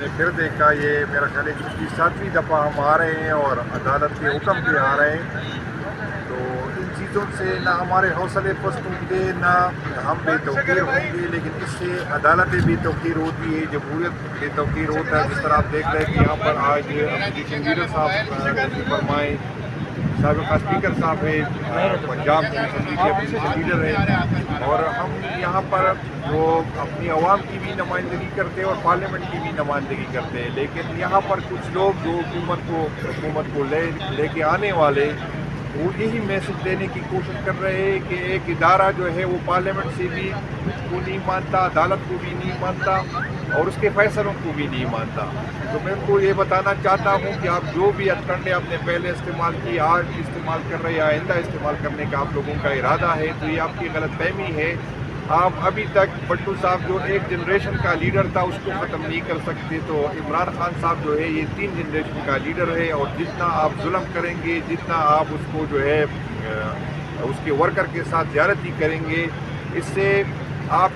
نے پھر دیکھا، یہ میرا خیال ہے 7ویں دفعہ ہم آ رہے ہیں اور عدالت کے حکم پہ آ رہے ہیں. تو ان چیزوں سے نہ ہمارے حوصلے پست ہوں گے، نہ ہم بے توقیر ہوں گے، لیکن اس سے عدالتیں بے توقیر ہوتی ہے، جمہوریت بے توقیر ہوتا ہے. جس طرح آپ دیکھ رہے ہیں کہ یہاں پر آج اپوزیشن لیڈر صاحب تشریف فرمائے، سابقہ اسپیکر صاحب ہے پنجاب اسمبلی کے اپوزیشن لیڈر ہیں، اور ہم یہاں پر وہ اپنی عوام کی بھی نمائندگی کرتے ہیں اور پارلیمنٹ کی بھی نمائندگی کرتے ہیں. لیکن یہاں پر کچھ لوگ جو حکومت کو لے کے آنے والے، وہ یہی میسج دینے کی کوشش کر رہے ہیں کہ ایک ادارہ جو ہے وہ پارلیمنٹ سے بھی کو نہیں مانتا، عدالت کو بھی نہیں مانتا اور اس کے فیصلوں کو بھی نہیں مانتا. تو میں ان کو یہ بتانا چاہتا ہوں کہ آپ جو بھی ہتھ کنڈے آپ نے پہلے استعمال کی، آج استعمال کر رہے ہیں، آئندہ استعمال کرنے کا آپ لوگوں کا ارادہ ہے، تو یہ آپ کی غلط فہمی ہے. آپ ابھی تک بٹو صاحب جو ایک جنریشن کا لیڈر تھا اس کو ختم نہیں کر سکتے. تو عمران خان صاحب جو ہے یہ 3 جنریشن کا لیڈر ہے، اور جتنا آپ ظلم کریں گے، جتنا آپ اس کو جو ہے اس کے ورکر کے ساتھ زیادتی کریں گے، اس سے آپ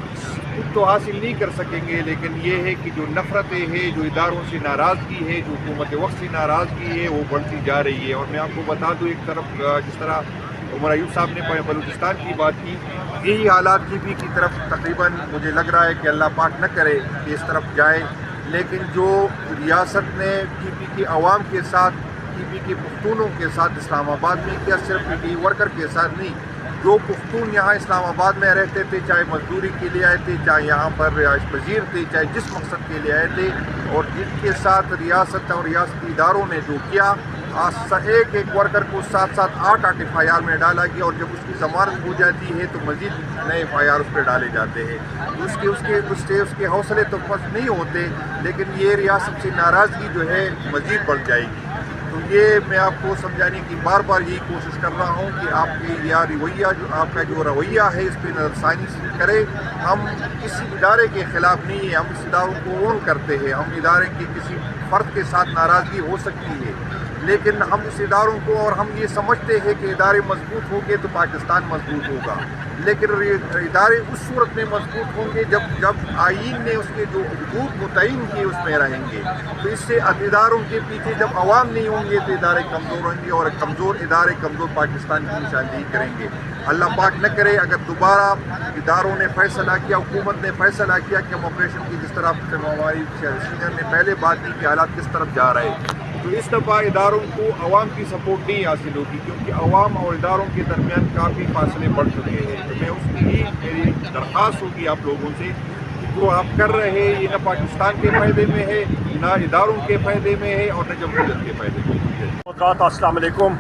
خود تو حاصل نہیں کر سکیں گے. لیکن یہ ہے کہ جو نفرتیں ہیں، جو اداروں سے ناراضگی ہے، جو حکومت وقت سے ناراضگی ہے، وہ بڑھتی جا رہی ہے. اور میں آپ کو بتا دوں، ایک طرف جس طرح عمر ایوب صاحب نے بلوچستان کی بات کی، یہی حالات ٹی پی کی طرف تقریباً مجھے لگ رہا ہے کہ اللہ پاک نہ کرے کہ اس طرف جائے. لیکن جو ریاست نے ٹی پی کے عوام کے ساتھ، ٹی پی کے پختونوں کے ساتھ اسلام آباد میں کیا، صرف پی ٹی ورکر کے ساتھ نہیں، جو پختون یہاں اسلام آباد میں رہتے تھے، چاہے مزدوری کے لیے آئے تھے، چاہے یہاں پر رہائش پذیر تھے، چاہے جس مقصد کے لیے آئے تھے، اور جن کے ساتھ ریاست اور ریاستی اداروں نے جو کیا، ایک ورکر کو 7-8 ایف آئی آر میں ڈالا گیا، اور جب اس کی ضمانت ہو جاتی ہے تو مزید نئے ایف آئی آر اس پہ ڈالے جاتے ہیں. اس کے حوصلے تو پست نہیں ہوتے، لیکن یہ ریاست سے ناراضگی جو ہے مزید بڑھ جائے گی. تو یہ میں آپ کو سمجھانے کی بار بار یہی کوشش کر رہا ہوں کہ آپ کی رویہ، جو آپ کا جو رویہ ہے، اس پہ نظر ثانی کرے. ہم کسی ادارے کے خلاف نہیں ہیں، ہم اس اداروں کو اون کرتے ہیں. ہم ادارے کی کسی فرد کے ساتھ ناراضگی ہو سکتی ہے، لیکن ہم اس اداروں کو، اور ہم یہ سمجھتے ہیں کہ ادارے مضبوط ہوں گے تو پاکستان مضبوط ہوگا. لیکن ادارے اس صورت میں مضبوط ہوں گے جب آئین نے اس کے جو حدود متعین کیے اس میں رہیں گے. تو اس سے اداروں کے پیچھے جب عوام نہیں ہوں گے تو ادارے کمزور ہوں گے، اور کمزور ادارے کمزور پاکستان کی نشاندہی کریں گے. اللہ پاک نہ کرے اگر دوبارہ اداروں نے فیصلہ کیا، حکومت نے فیصلہ کیا کہ ہم آپریشن کی، جس طرح ہماری سینئر نے پہلے بات کی کہ حالات کس طرف جا رہے ہیں، تو اس دفعہ اداروں کو عوام کی سپورٹ نہیں حاصل ہوگی، کیونکہ عوام اور اداروں کے درمیان کافی فاصلے بڑھ چکے ہیں. تو میں اس کی ہی میری درخواست ہوگی آپ لوگوں سے کہ جو آپ کر رہے ہیں یہ نہ پاکستان کے فائدے میں ہے، نہ اداروں کے فائدے میں ہے، اور نہ جمہوریت کے فائدے میں ہے. السلام علیکم.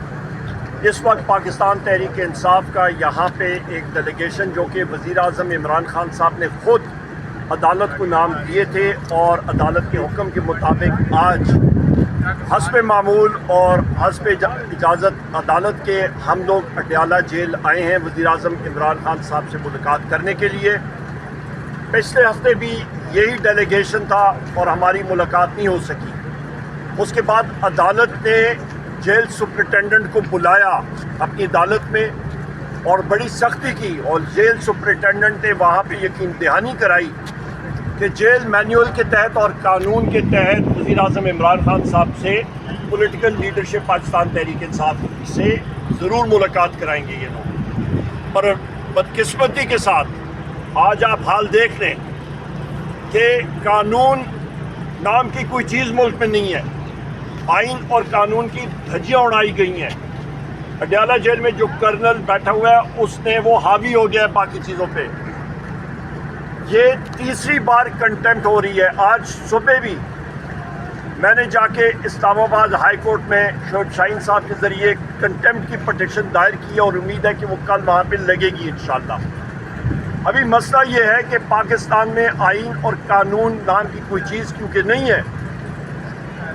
اس وقت پاکستان تحریک انصاف کا یہاں پہ ایک ڈیلیگیشن، جو کہ وزیر اعظم عمران خان صاحب نے خود عدالت کو نام دیے تھے، اور عدالت کے حکم کے مطابق آج حسب معمول اور حسب اجازت عدالت کے ہم لوگ پٹیالہ جیل آئے ہیں وزیر اعظم عمران خان صاحب سے ملاقات کرنے کے لیے. پچھلے ہفتے بھی یہی ڈیلیگیشن تھا اور ہماری ملاقات نہیں ہو سکی. اس کے بعد عدالت نے جیل سپرنٹینڈنٹ کو بلایا اپنی عدالت میں اور بڑی سختی کی، اور جیل سپرنٹینڈنٹ نے وہاں پہ یقین دہانی کرائی کہ جیل مینول کے تحت اور قانون کے تحت وزیر اعظم عمران خان صاحب سے پولیٹیکل لیڈرشپ پاکستان تحریک انصاف سے ضرور ملاقات کرائیں گے یہ لوگ. پر بدقسمتی کے ساتھ آج آپ حال دیکھ لیں کہ قانون نام کی کوئی چیز ملک میں نہیں ہے. آئین اور قانون کی دھجیاں اڑائی گئی ہیں. پٹیالہ جیل میں جو کرنل بیٹھا ہوا ہے اس نے وہ حاوی ہو گیا ہے باقی چیزوں پہ. یہ تیسری بار کنٹمپٹ ہو رہی ہے. آج صبح بھی میں نے جا کے اسلام آباد ہائی کورٹ میں شعیب شاہین صاحب کے ذریعے کنٹمپٹ کی پٹیشن دائر کی، اور امید ہے کہ وہ کل وہاں پہ لگے گی انشاءاللہ. ابھی مسئلہ یہ ہے کہ پاکستان میں آئین اور قانون نام کی کوئی چیز کیونکہ نہیں ہے،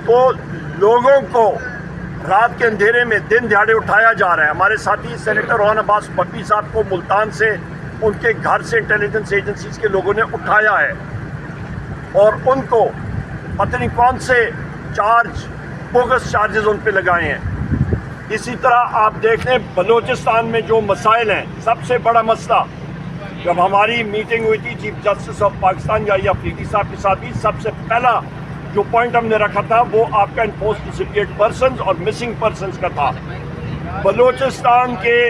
تو لوگوں کو رات کے اندھیرے میں دن دہاڑے اٹھایا جا رہا ہے. ہمارے ساتھی سینیٹر روحان عباس بگٹی صاحب کو ملتان سے ان کے گھر سے انٹیلیجنس ایجنسیز کے لوگوں نے اٹھایا ہے، اور ان کو پتہ نہیں کون سے بوگس چارجز ان پہ لگائے ہیں. اسی طرح آپ دیکھ لیں بلوچستان میں جو مسائل ہیں، سب سے بڑا مسئلہ، جب ہماری میٹنگ ہوئی تھی چیف جسٹس آف پاکستان یا افریدی صاحب کے ساتھ بھی، سب سے پہلا جو پوائنٹ ہم نے رکھا تھا وہ آپ کا انفورسڈ ڈسپلیڈ پرسنز اور مسنگ پرسنز کا تھا. بلوچستان کے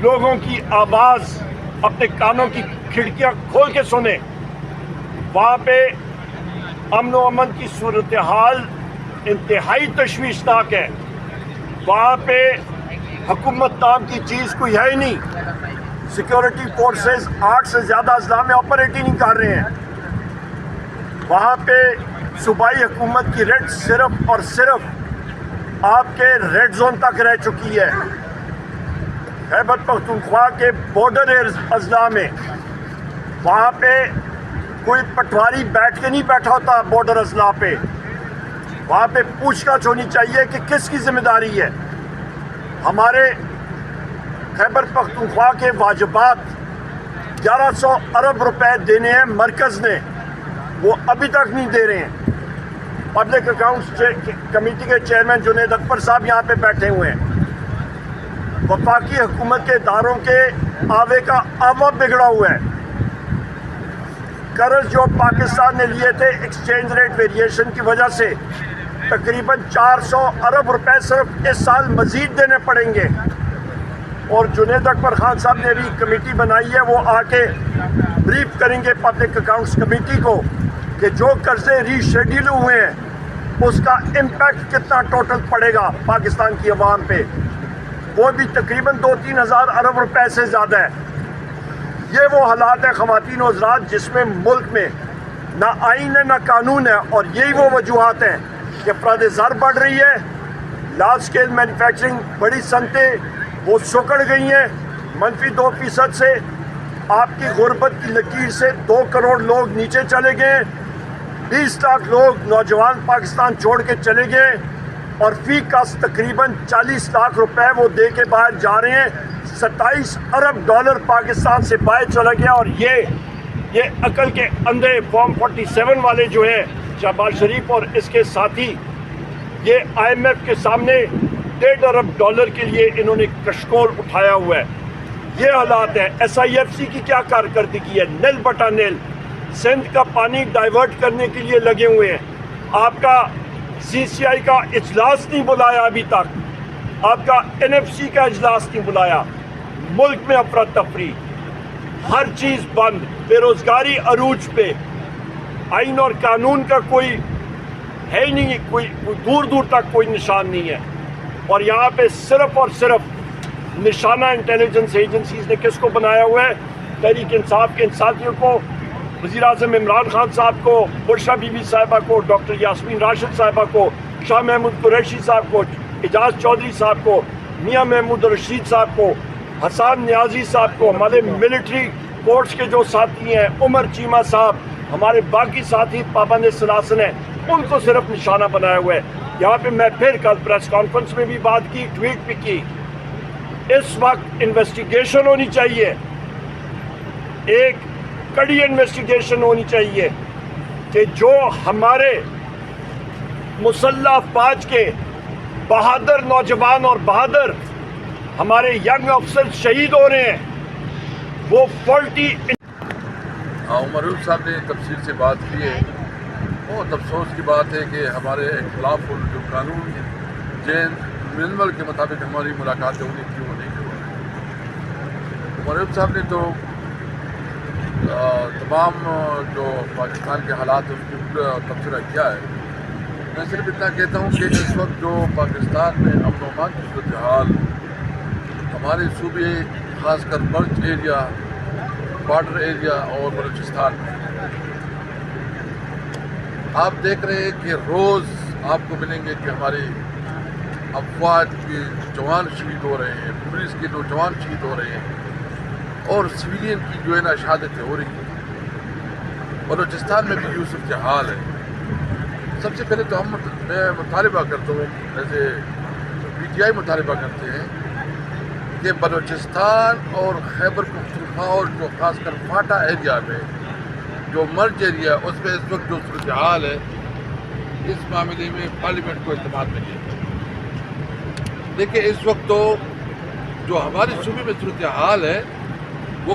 لوگوں کی آواز اپنے کانوں کی کھڑکیاں کھول کے سنیں. وہاں پہ امن و امن کی صورتحال انتہائی تشویشناک ہے. وہاں پہ حکومت نام کی چیز کوئی ہے ہی نہیں. سیکیورٹی فورسز 8 سے زیادہ اضلاع میں آپریٹ ہی نہیں کر رہے ہیں. وہاں پہ صوبائی حکومت کی ریڈ صرف اور صرف آپ کے ریڈ زون تک رہ چکی ہے. خیبر پختونخوا کے بارڈر اضلاع میں وہاں پہ کوئی پٹواری بیٹھ کے نہیں بیٹھا ہوتا بارڈر اضلاع پہ. وہاں پہ پوچھ گچھ ہونی چاہیے کہ کس کی ذمہ داری ہے. ہمارے خیبر پختونخوا کے واجبات 1100 ارب روپے دینے ہیں مرکز نے, وہ ابھی تک نہیں دے رہے ہیں. پبلک اکاؤنٹس کمیٹی کے چیئرمین جنید اکبر صاحب یہاں پہ بیٹھے ہوئے ہیں. وفاقی حکومت کے اداروں کے آوے کا آوا بگڑا ہوا ہے. قرض جو پاکستان نے لیے تھے ایکسچینج ریٹ ویریشن کی وجہ سے تقریباً 400 ارب روپے صرف اس سال مزید دینے پڑیں گے. اور جنید اکبر خان صاحب نے بھی کمیٹی بنائی ہے, وہ آ کے بریف کریں گے پبلک اکاؤنٹس کمیٹی کو کہ جو قرضے ری شیڈیول ہوئے ہیں اس کا امپیکٹ کتنا ٹوٹل پڑے گا پاکستان کی عوام پہ. وہ بھی تقریباً 2-3 ہزار ارب روپے سے زیادہ ہے. یہ وہ حالات ہیں خواتین و حضرات جس میں ملک میں نہ آئین ہے نہ قانون ہے, اور یہی وہ وجوہات ہیں کہ افراد زر بڑھ رہی ہے. لارج اسکیل مینوفیکچرنگ بڑی صنعتیں وہ سکڑ گئی ہیں. -2% سے آپ کی غربت کی لکیر سے 2 کروڑ لوگ نیچے چلے گئے. 20 لاکھ لوگ نوجوان پاکستان چھوڑ کے چلے گئے, اور فی کس تقریباً 40 لاکھ روپے وہ دے کے باہر جا رہے ہیں. 27 ارب ڈالر پاکستان سے باہر چلا گیا. اور یہ عقل کے اندھے فارم 47 والے جو ہیں شہباز شریف اور اس کے ساتھی, یہ IMF کے سامنے 1.5 ارب ڈالر کے لیے انہوں نے کشکول اٹھایا ہوا ہے. یہ حالات ہیں. SIFC کی کیا کارکردگی ہے؟ نیل بٹا نیل. سندھ کا پانی ڈائیورٹ کرنے کے لیے لگے ہوئے ہیں. آپ کا CCI کا اجلاس نہیں بلایا ابھی تک. آپ کا NFC کا اجلاس نہیں بلایا. ملک میں افراتفری, ہر چیز بند, بے روزگاری عروج پہ, آئین اور قانون کا کوئی ہے ہی نہیں, کوئی دور دور تک کوئی نشان نہیں ہے. اور یہاں پہ صرف اور صرف نشانہ انٹیلیجنس ایجنسیز نے کس کو بنایا ہوا ہے؟ تحریک انصاف کے ان ساتھیوں کو, وزیر اعظم عمران خان صاحب کو, بشرا بی بی صاحبہ کو, ڈاکٹر یاسمین راشد صاحبہ کو, شاہ محمود قریشی صاحب کو, اعجاز چودھری صاحب کو, میاں محمود رشید صاحب کو, حسان نیازی صاحب کو, ہمارے ملٹری فورس کے جو ساتھی ہیں, عمر چیمہ صاحب, ہمارے باقی ساتھی پابند سلاسل ہیں, ان کو صرف نشانہ بنایا ہوا ہے. یہاں پہ میں پھر کل پریس کانفرنس میں بھی بات کی, ٹویٹ بھی کی. اس وقت انویسٹیگیشن ہونی چاہیے, ایک کڑی انویسٹیگیشن ہونی چاہیے کہ جو ہمارے مسلح افواج کے بہادر نوجوان اور بہادر ہمارے ینگ افسر شہید ہو رہے ہیں, وہ فالٹی. عمر عیوب صاحب نے تفصیل سے بات کی ہے. بہت افسوس کی بات ہے کہ ہمارے خلاف جو قانون جین مینول کے مطابق ہماری ملاقاتیں ہونی تھی وہ نہیں ہوئی. عمر عیوب صاحب نے تو تمام جو پاکستان کے حالات اس کی پورا تبصرہ کیا ہے. میں صرف اتنا کہتا ہوں کہ اس وقت جو پاکستان میں امن و امان کی صورتحال ہمارے صوبے خاص کر برج ایریا, بارڈر ایریا اور بلوچستان میں آپ دیکھ رہے ہیں کہ روز آپ کو ملیں گے کہ ہمارے افواج کے جوان شہید ہو رہے ہیں, پولیس کے نوجوان شہید ہو رہے ہیں, اور سویلین کی جو ہے نا شہادتیں ہو رہی ہیں. بلوچستان میں بھی یہ صورتحال ہے. سب سے پہلے تو میں مطالبہ کرتا ہوں, ایسے PTI مطالبہ کرتے ہیں کہ بلوچستان اور خیبر پختونخوا اور جو خاص کر فاٹا ایریا میں جو مرج ایریا اس میں اس وقت جو صورتحال ہے, اس معاملے میں پارلیمنٹ کو اعتماد ملے. دیکھیں اس وقت تو جو ہمارے صوبے میں صورتحال ہے وہ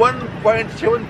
1.7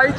IG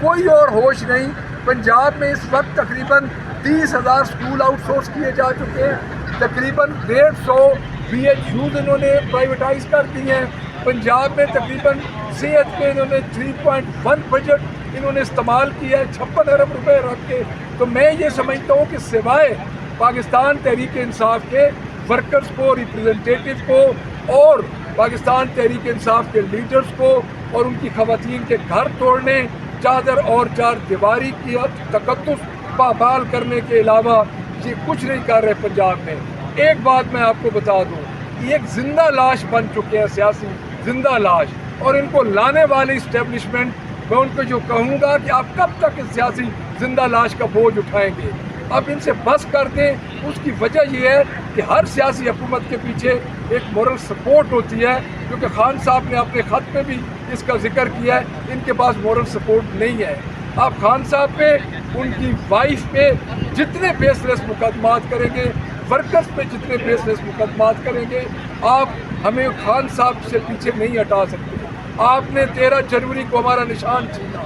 کوئی اور ہوش نہیں. پنجاب میں اس وقت تقریباً 30,000 اسکول آؤٹ سورس کیے جا چکے ہیں. تقریباً 150 BHUs انہوں نے پرائیویٹائز کر دی ہیں. پنجاب میں تقریباً صحت پہ انہوں نے 3.1 بجٹ انہوں نے استعمال کیا ہے 56 ارب روپے رکھ کے. تو میں یہ سمجھتا ہوں کہ سوائے پاکستان تحریک انصاف کے ورکرز کو، ریپرزنٹیٹیو کو اور پاکستان تحریک انصاف کے لیڈرز کو اور ان کی خواتین کے گھر توڑنے، چادر اور چار دیواری کی تقدس پامال کرنے کے علاوہ یہ کچھ نہیں کر رہے پنجاب میں. ایک بات میں آپ کو بتا دوں، یہ ایک زندہ لاش بن چکے ہیں، سیاسی زندہ لاش. اور ان کو لانے والی اسٹیبلشمنٹ، میں ان کو جو کہوں گا کہ آپ کب تک اس سیاسی زندہ لاش کا بوجھ اٹھائیں گے؟ اب ان سے بس کر دیں. اس کی وجہ یہ ہے کہ ہر سیاسی حکومت کے پیچھے ایک مورل سپورٹ ہوتی ہے، کیونکہ خان صاحب نے اپنے خط میں بھی اس کا ذکر کیا ہے، ان کے پاس مورل سپورٹ نہیں ہے. آپ خان صاحب پہ، ان کی وائف پہ جتنے بیس لیس مقدمات کریں گے، ورکرز پہ جتنے بیس لیس مقدمات کریں گے، آپ ہمیں خان صاحب سے پیچھے نہیں ہٹا سکتے. آپ نے 13 جنوری کو ہمارا نشان چھینا،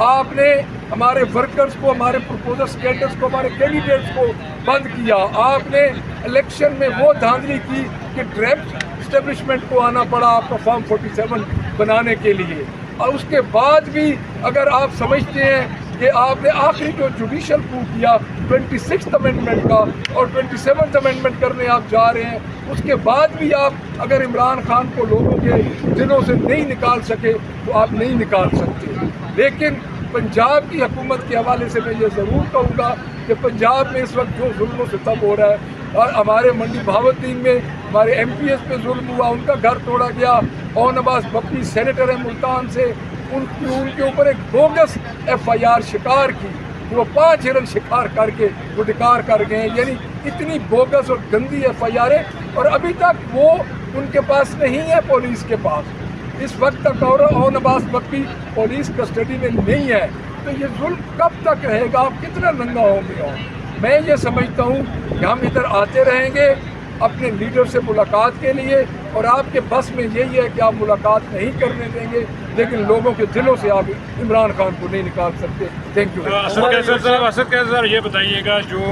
آپ نے ہمارے ورکرز کو، ہمارے پروپوزر کینڈیڈیٹس کو، ہمارے کینڈیڈیٹس کو بند کیا. آپ نے الیکشن میں وہ دھاندلی کی کہ ڈائریکٹ اسٹیبلشمنٹ کو آنا پڑا آپ کا فارم 47 بنانے کے لیے. اور اس کے بعد بھی اگر آپ سمجھتے ہیں کہ آپ نے آخری جو جوڈیشل پروو کیا 26th امینڈمنٹ کا اور 27th امینڈمنٹ کرنے آپ جا رہے ہیں، اس کے بعد بھی آپ اگر عمران خان کو لوگوں کے دلوں سے نہیں نکال سکے تو آپ نہیں نکال سکتے. لیکن پنجاب کی حکومت کے حوالے سے میں یہ ضرور کہوں گا کہ پنجاب میں اس وقت جو ظلم و ستم ہو رہا ہے، اور ہمارے منڈی بہاوالدین میں ہمارے MPs پہ ظلم ہوا، ان کا گھر توڑا گیا. اون عباس بپی سینیٹر ہیں ملتان سے، ان کے اوپر ایک بوگس FIR شکار کی، وہ 5 ہرن شکار کر کے وہ ڈکار کر گئے ہیں. یعنی اتنی بوگس اور گندی FIR ہے، اور ابھی تک وہ ان کے پاس نہیں ہے، پولیس کے پاس اس وقت تک. اور اون عباس بپی پولیس کسٹڈی میں نہیں ہے. تو یہ ظلم کب تک رہے گا؟ آپ کتنا ننگا ہوں گے؟ میں یہ سمجھتا ہوں کہ ہم ادھر آتے رہیں گے اپنے لیڈر سے ملاقات کے لیے، اور آپ کے بس میں یہی ہے کہ آپ ملاقات نہیں کرنے دیں گے، لیکن لوگوں کے دلوں سے آپ عمران خان کو نہیں نکال سکتے. Thank you. اسد کیسر صاحب، یہ بتائیے گا جو